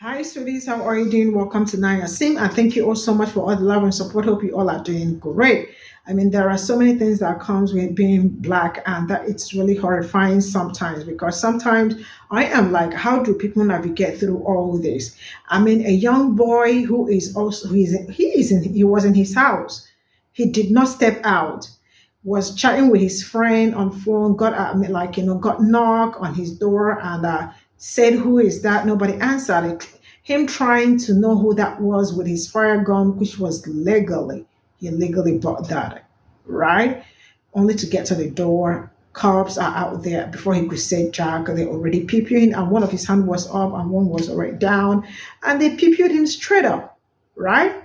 Hi, sweeties. How are you doing? Welcome to Naya Sim, and thank you all so much for all the love and support. Hope you all are doing great. I mean, there are so many things that comes with being black, and that it's really horrifying sometimes because sometimes I am like, how do people navigate through all this? I mean, a young boy who is also he was in his house. He did not step out. Was chatting with his friend on phone. Got got knock on his door and said, "Who is that?" Nobody answered it. Him trying to know who that was with his fire gun, which was he legally bought that, right? Only to get to the door. Cops are out there before he could say Jack. They already PP'd him, and one of his hand was up and one was already down, and they PP'd him straight up, right?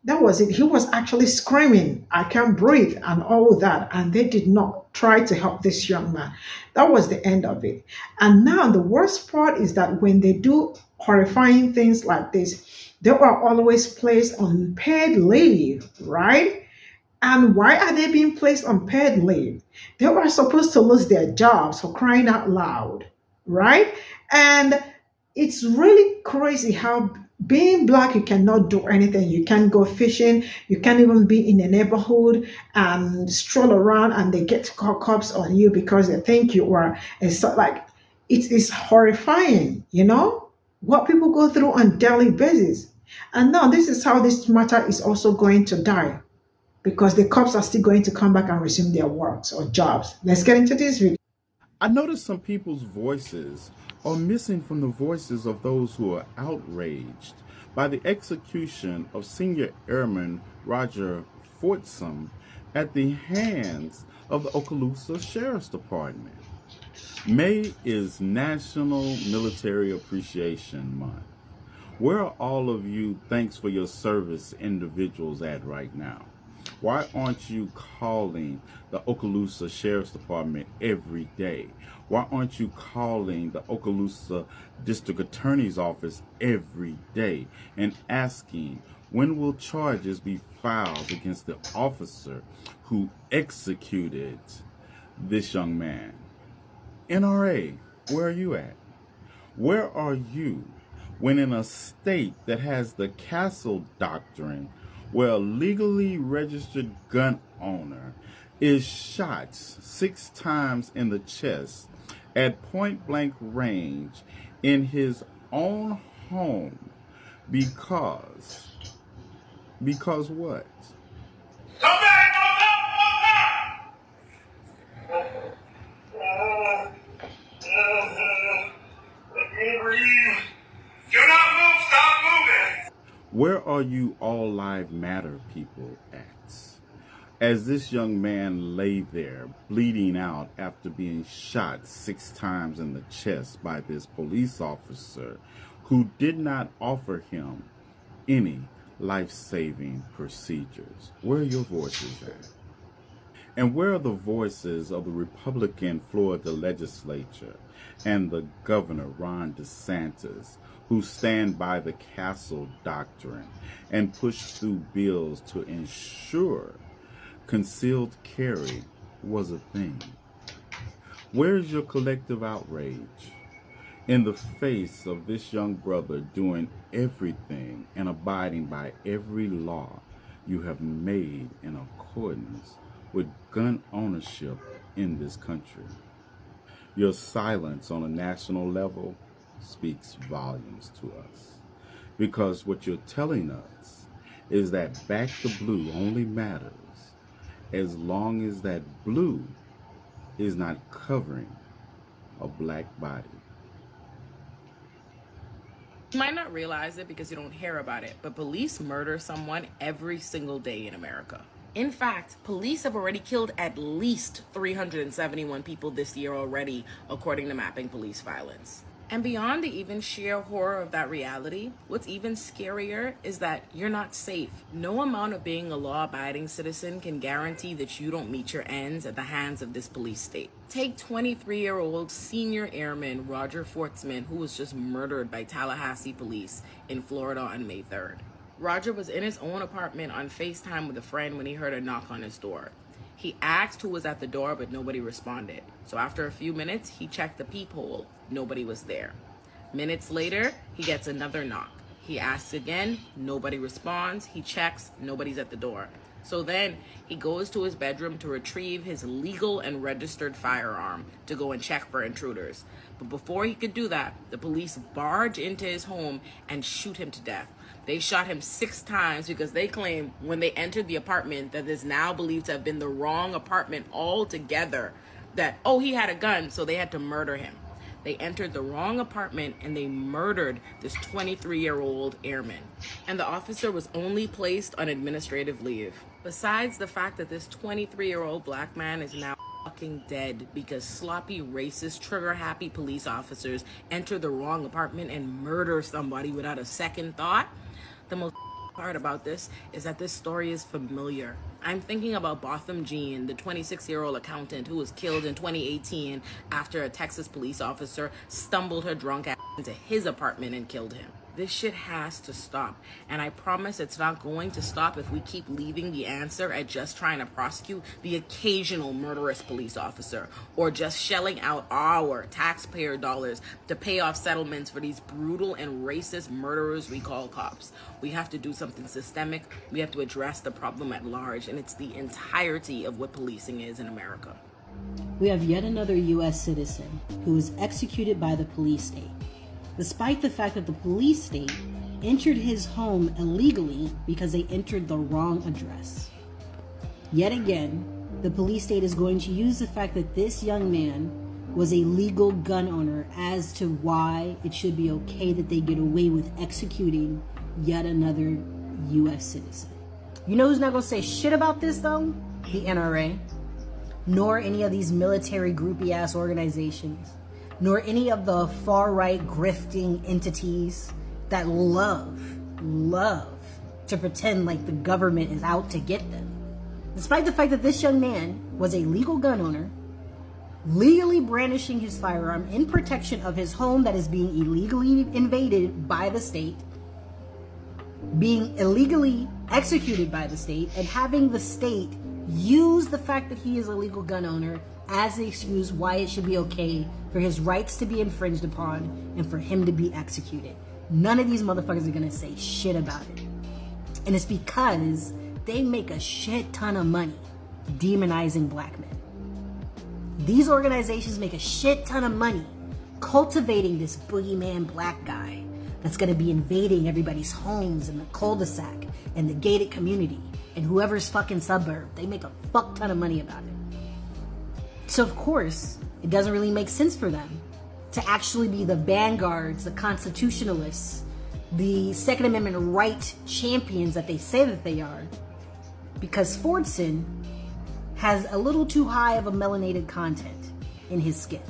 That was it. He was actually screaming, "I can't breathe," and all that. And they did not try to help this young man. That was the end of it. And now the worst part is that when they do horrifying things like this, they are always placed on paid leave, right? And why are they being placed on paid leave? They were supposed to lose their jobs for crying out loud, right? And it's really crazy how being black, you cannot do anything. You can't go fishing. You can't even be in a neighborhood and stroll around and they get to call cops on you because they think you are like it is horrifying, what people go through on daily basis. And now this is how this matter is also going to die because the cops are still going to come back and resume their works or jobs. Let's get into this video. I noticed some people's voices are missing from the voices of those who are outraged by the execution of Senior Airman Roger Fortsum at the hands of the Okaloosa Sheriff's Department. May is National Military Appreciation Month. Where are all of you thanks for your service individuals at right now? Why aren't you calling the Okaloosa Sheriff's Department every day? Why aren't you calling the Okaloosa District Attorney's Office every day and asking when will charges be filed against the officer who executed this young man? NRA, where are you at? Where are you when in a state that has the castle doctrine where a legally registered gun owner is shot 6 times in the chest at point blank range in his own home because what? Come back! Do not move, stop moving! Where are you all live matter people at? As this young man lay there bleeding out after being shot 6 times in the chest by this police officer who did not offer him any life-saving procedures. Where are your voices at? And where are the voices of the Republican Florida legislature and the governor, Ron DeSantis, who stand by the castle doctrine and push through bills to ensure concealed carry was a thing? Where is your collective outrage in the face of this young brother doing everything and abiding by every law you have made in accordance with gun ownership in this country? Your silence on a national level speaks volumes to us, because what you're telling us is that back the blue only matters as long as that blue is not covering a black body. You might not realize it because you don't hear about it, but police murder someone every single day in America. In fact, police have already killed at least 371 people this year already, according to Mapping Police Violence. And beyond the even sheer horror of that reality, what's even scarier is that you're not safe. No amount of being a law-abiding citizen can guarantee that you don't meet your ends at the hands of this police state. Take 23-year-old Senior Airman Roger Fortsman, who was just murdered by Tallahassee police in Florida on May 3rd. Roger was in his own apartment on FaceTime with a friend when he heard a knock on his door. He asked who was at the door, but nobody responded. So after a few minutes, he checked the peephole. Nobody was there. Minutes later, he gets another knock. He asks again, nobody responds. He checks, nobody's at the door. So then he goes to his bedroom to retrieve his legal and registered firearm to go and check for intruders. But before he could do that, the police barge into his home and shoot him to death. They shot him 6 times because they claim when they entered the apartment that is now believed to have been the wrong apartment altogether, that, oh, he had a gun, so they had to murder him. They entered the wrong apartment and they murdered this 23-year-old airman. And the officer was only placed on administrative leave. Besides the fact that this 23-year-old black man is now fucking dead because sloppy, racist, trigger-happy police officers enter the wrong apartment and murder somebody without a second thought, the most part about this is that this story is familiar. I'm thinking about Botham Jean, the 26-year-old accountant who was killed in 2018 after a Texas police officer stumbled her drunk ass into his apartment and killed him. This shit has to stop, and I promise it's not going to stop if we keep leaving the answer at just trying to prosecute the occasional murderous police officer or just shelling out our taxpayer dollars to pay off settlements for these brutal and racist murderers we call cops. We have to do something systemic. We have to address the problem at large, and it's the entirety of what policing is in America. We have yet another U.S. citizen who was executed by the police state, despite the fact that the police state entered his home illegally because they entered the wrong address. Yet again, the police state is going to use the fact that this young man was a legal gun owner as to why it should be okay that they get away with executing yet another U.S. citizen. You know who's not going to say shit about this though? The NRA, nor any of these military groupie ass organizations, nor any of the far-right grifting entities that love to pretend like the government is out to get them. Despite the fact that this young man was a legal gun owner, legally brandishing his firearm in protection of his home that is being illegally invaded by the state, being illegally executed by the state, and having the state use the fact that he is a legal gun owner as the excuse why it should be okay for his rights to be infringed upon and for him to be executed. None of these motherfuckers are gonna say shit about it. And it's because they make a shit ton of money demonizing black men. These organizations make a shit ton of money cultivating this boogeyman black guy that's gonna be invading everybody's homes in the cul-de-sac and the gated community and whoever's fucking suburb. They make a fuck ton of money about it. So of course, it doesn't really make sense for them to actually be the vanguards, the constitutionalists, the Second Amendment right champions that they say that they are, because Fordson has a little too high of a melanated content in his skin.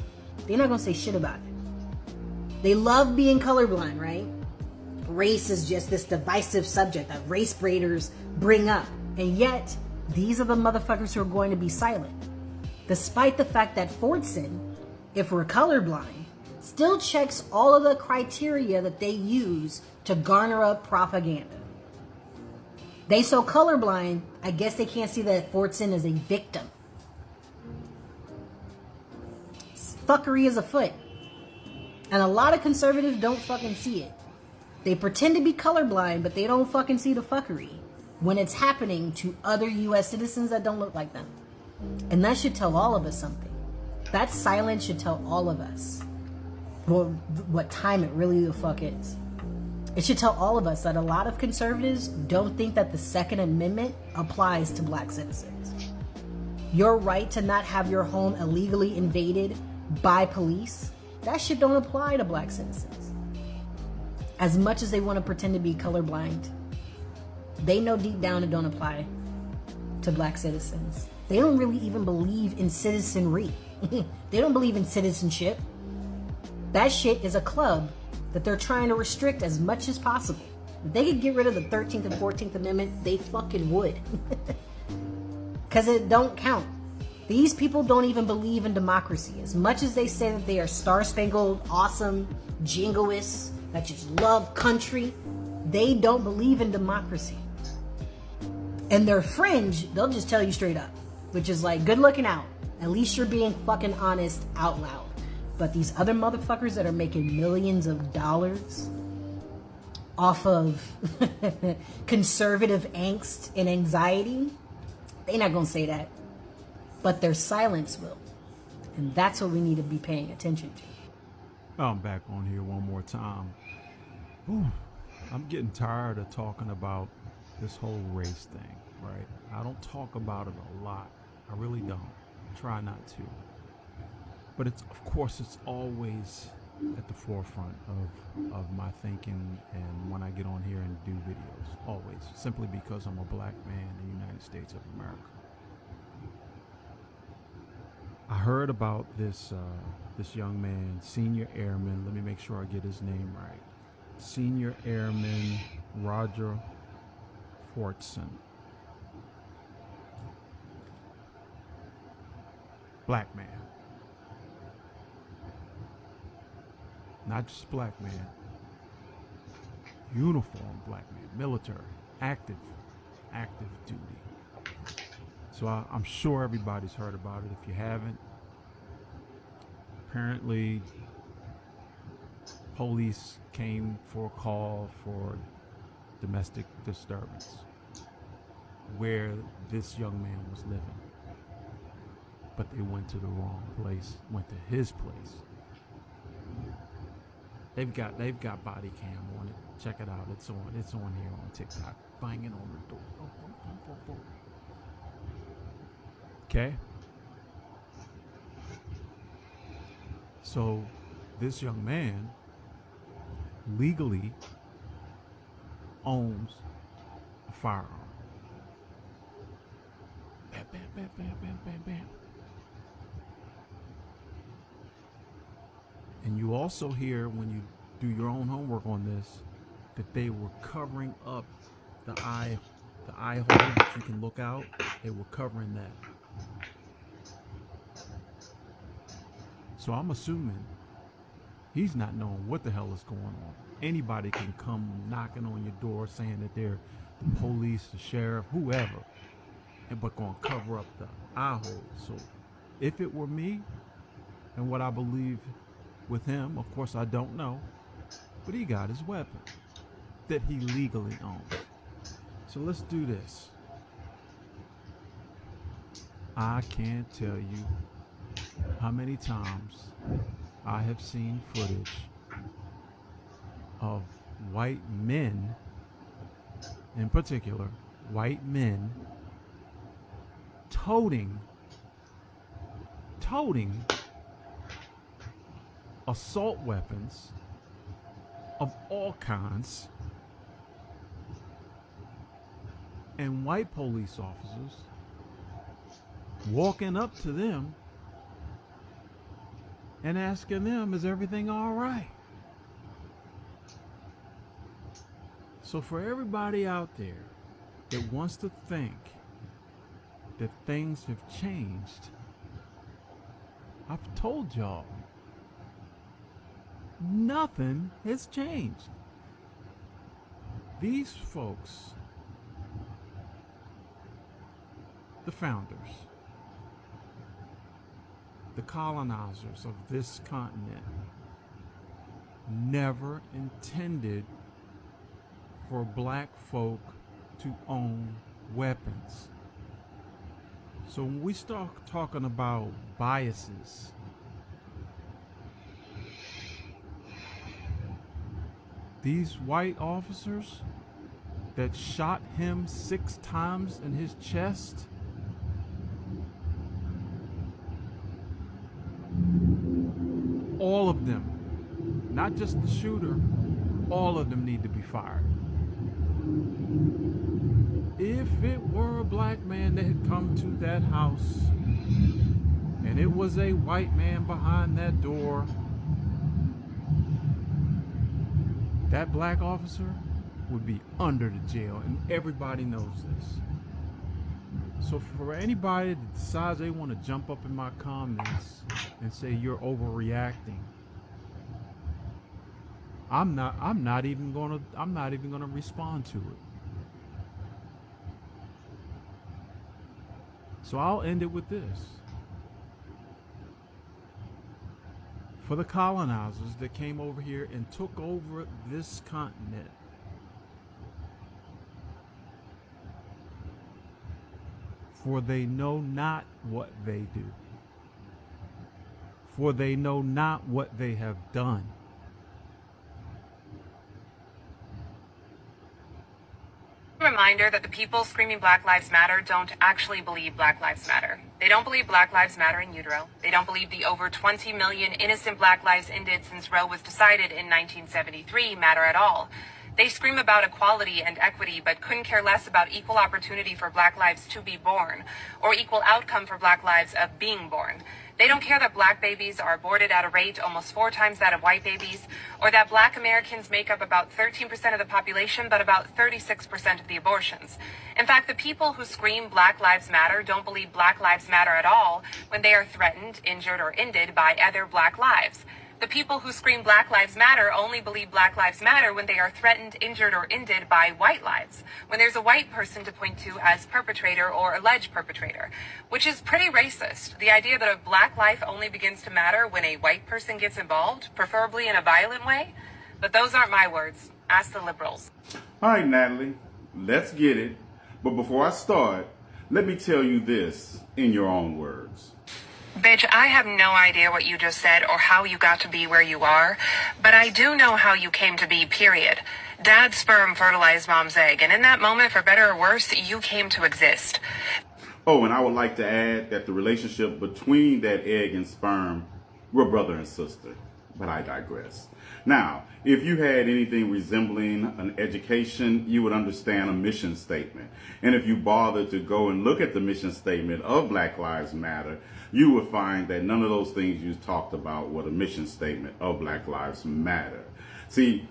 They're not gonna say shit about it. They love being colorblind, right? Race is just this divisive subject that race braiders bring up, and yet these are the motherfuckers who are going to be silent. Despite the fact that Fordson, if we're colorblind, still checks all of the criteria that they use to garner up propaganda. They so colorblind, I guess they can't see that Fordson is a victim. Fuckery is afoot. And a lot of conservatives don't fucking see it. They pretend to be colorblind, but they don't fucking see the fuckery when it's happening to other U.S. citizens that don't look like them. And that should tell all of us something. That silence should tell all of us what time it really the fuck is. It should tell all of us that a lot of conservatives don't think that the Second Amendment applies to black citizens. Your right to not have your home illegally invaded by police, that shit don't apply to black citizens. As much as they want to pretend to be colorblind, they know deep down it don't apply to black citizens. They don't really even believe in citizenry. They don't believe in citizenship. That shit is a club that they're trying to restrict as much as possible. If they could get rid of the 13th and 14th Amendment, they fucking would. Because it don't count. These people don't even believe in democracy. As much as they say that they are star-spangled, awesome, jingoists, that just love country, they don't believe in democracy. And their fringe, they'll just tell you straight up. Which is like, good looking out. At least you're being fucking honest out loud. But these other motherfuckers that are making millions of dollars off of conservative angst and anxiety, they're not gonna say that. But their silence will. And that's what we need to be paying attention to. I'm back on here one more time. Whew. I'm getting tired of talking about this whole race thing, right? I don't talk about it a lot. I really don't. Try not to. But of course, it's always at the forefront of my thinking and when I get on here and do videos, always. Simply because I'm a black man in the United States of America. I heard about this young man, Senior Airman. Let me make sure I get his name right. Senior Airman Roger Fortson. Black man. Not just black man. Uniform black man. Military. Active duty. So I'm sure everybody's heard about it. If you haven't, apparently police came for a call for domestic disturbance where this young man was living. But they went to the wrong place, went to his place. They've got body cam on it. Check it out. It's on here on TikTok. Banging on the door. Boom, boom, boom, boom, boom. Okay? So this young man legally owns a firearm. Bam, bam, bam, bam, bam, bam, bam. And you also hear when you do your own homework on this that they were covering up the eye hole that you can look out. They were covering that. So I'm assuming he's not knowing what the hell is going on. Anybody can come knocking on your door saying that they're the police, the sheriff, whoever, but gonna cover up the eye hole. So if it were me and what I believe with him, of course I don't know, but he got his weapon that he legally owns. So let's do this. I can't tell you how many times I have seen footage of white men, in particular, white men toting assault weapons of all kinds, and white police officers walking up to them and asking them, is everything all right? So for everybody out there that wants to think that things have changed, I've told y'all, nothing has changed. These folks, the founders, the colonizers of this continent, never intended for black folk to own weapons. So when we start talking about biases, these white officers that shot him 6 times in his chest, all of them, not just the shooter, all of them need to be fired. If it were a black man that had come to that house and it was a white man behind that door, that black officer would be under the jail, and everybody knows this. So for anybody that decides they want to jump up in my comments and say you're overreacting, I'm not even gonna respond to it. So I'll end it with this. for the colonizers that came over here and took over this continent. For they know not what they do. For they know not what they have done. Reminder that the people screaming Black Lives Matter don't actually believe Black Lives Matter. They don't believe Black Lives Matter in utero. They don't believe the over 20 million innocent Black lives ended since Roe was decided in 1973 matter at all. They scream about equality and equity, but couldn't care less about equal opportunity for Black lives to be born, or equal outcome for Black lives of being born. They don't care that Black babies are aborted at a rate almost 4 times that of white babies, or that Black Americans make up about 13% of the population, but about 36% of the abortions. In fact, the people who scream Black Lives Matter don't believe Black Lives Matter at all when they are threatened, injured, or ended by other Black lives. The people who scream Black Lives Matter only believe Black Lives Matter when they are threatened, injured, or ended by white lives, when there's a white person to point to as perpetrator or alleged perpetrator, which is pretty racist. The idea that a Black life only begins to matter when a white person gets involved, preferably in a violent way. But those aren't my words. Ask the liberals. All right, Natalie, let's get it. But before I start, let me tell you this in your own words. Bitch, I have no idea what you just said or how you got to be where you are, but I do know how you came to be, period. Dad's sperm fertilized mom's egg, and in that moment, for better or worse, you came to exist. Oh, and I would like to add that the relationship between that egg and sperm were brother and sister, but I digress. Now, if you had anything resembling an education, you would understand a mission statement. And if you bothered to go and look at the mission statement of Black Lives Matter, you would find that none of those things you talked about were the mission statement of Black Lives Matter. See,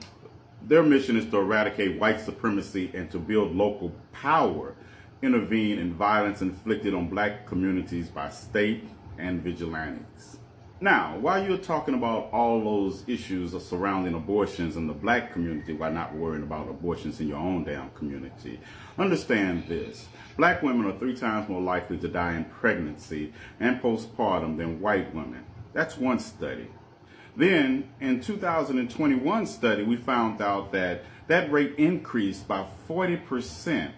their mission is to eradicate white supremacy and to build local power, intervene in violence inflicted on Black communities by state and vigilantes. Now, while you're talking about all those issues surrounding abortions in the Black community while not worrying about abortions in your own damn community, understand this. Black women are 3 times more likely to die in pregnancy and postpartum than white women. That's one study. Then, in 2021 study, we found out that that rate increased by 40%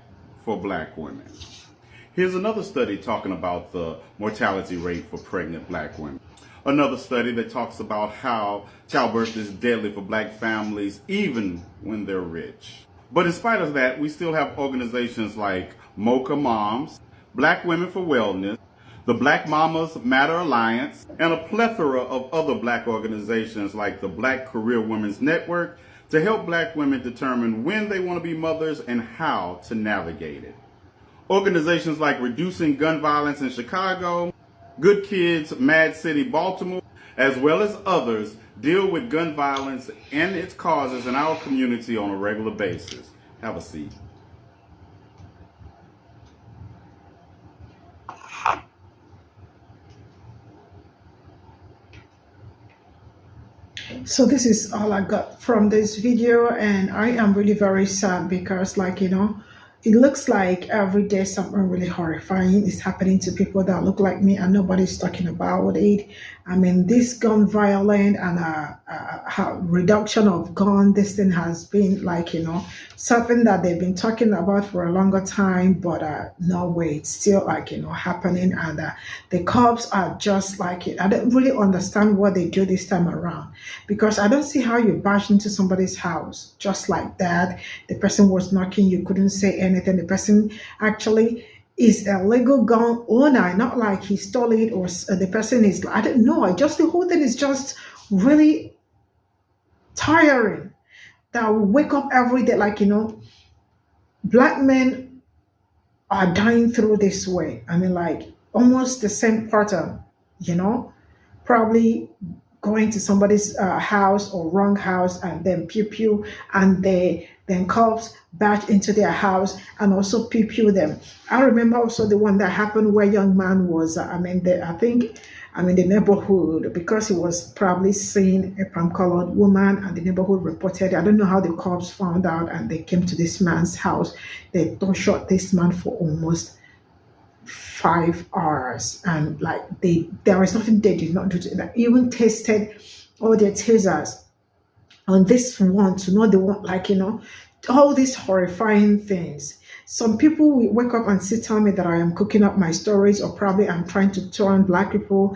for Black women. Here's another study talking about the mortality rate for pregnant Black women. Another study that talks about how childbirth is deadly for Black families, even when they're rich. But in spite of that, we still have organizations like Mocha Moms, Black Women for Wellness, the Black Mamas Matter Alliance, and a plethora of other Black organizations like the Black Career Women's Network to help Black women determine when they want to be mothers and how to navigate it. Organizations like Reducing Gun Violence in Chicago, Good Kids, Mad City, Baltimore, as well as others, deal with gun violence and its causes in our community on a regular basis. Have a seat. So this is all I got from this video, and I am really very sad because, like, it looks like every day something really horrifying is happening to people that look like me and nobody's talking about it. I mean, this gun violence and reduction of gun, this thing has been like, something that they've been talking about for a longer time, but no way, it's still like, happening. And the cops are just like it. I don't really understand what they do this time around, because I don't see how you bash into somebody's house just like that. The person was knocking, you couldn't say anything. The person actually is a legal gun owner, not like he stole it or the person is, I don't know. The whole thing is just really tiring. That we wake up every day, like, Black men are dying through this way. I mean, like, almost the same pattern, probably going to somebody's house or wrong house and then pew pew, and then cops bash into their house and also pew pew them. I remember also the one that happened where young man was, the neighborhood, because he was probably seeing a palm-colored woman, and the neighborhood reported. I don't know how the cops found out, and they came to this man's house. They shot this man for almost 5 hours, and like there was nothing they did not do to that. Even tested or their tasers on this one to know the one, like, all these horrifying things. Some people will wake up and tell me that I am cooking up my stories, or probably I'm trying to turn black people,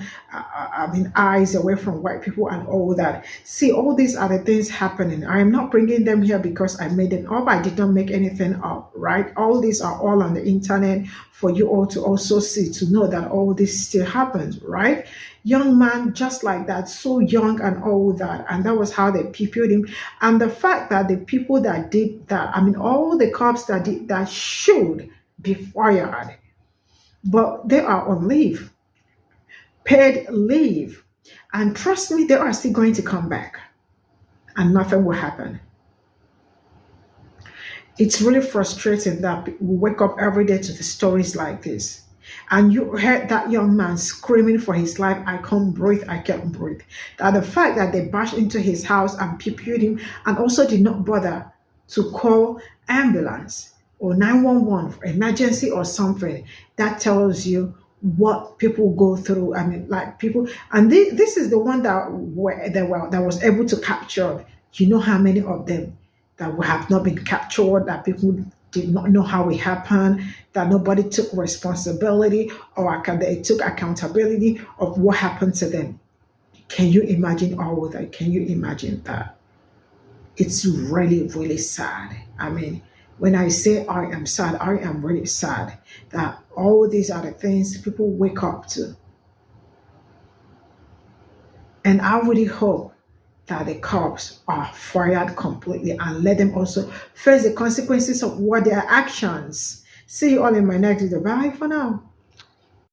eyes away from white people and all that. See, all these are the things happening. I am not bringing them here because I made them up. I did not make anything up, right? All these are all on the internet for you all to also see, to know that all this still happens, right? Young man, just like that, so young and all that, and that was how they peopled him. And the fact that the people that did that, all the cops that did that should be fired, but they are on leave, paid leave, and trust me, they are still going to come back, and nothing will happen. It's really frustrating that we wake up every day to the stories like this. And you heard that young man screaming for his life, I can't breathe, I can't breathe. That the fact that they bashed into his house and peopled him, and also did not bother to call ambulance or 911 for emergency or something, that tells you what people go through. People, and this is the one that was able to capture. You know how many of them that have not been captured, that people did not know how it happened, that nobody took responsibility, or they took accountability of what happened to them. Can you imagine all of that? Can you imagine that? It's really, really sad. When I say I am sad, I am really sad that all these are the things people wake up to. And I really hope that the cops are fired completely and let them also face the consequences of what their actions. See you all in my next video. Bye for now.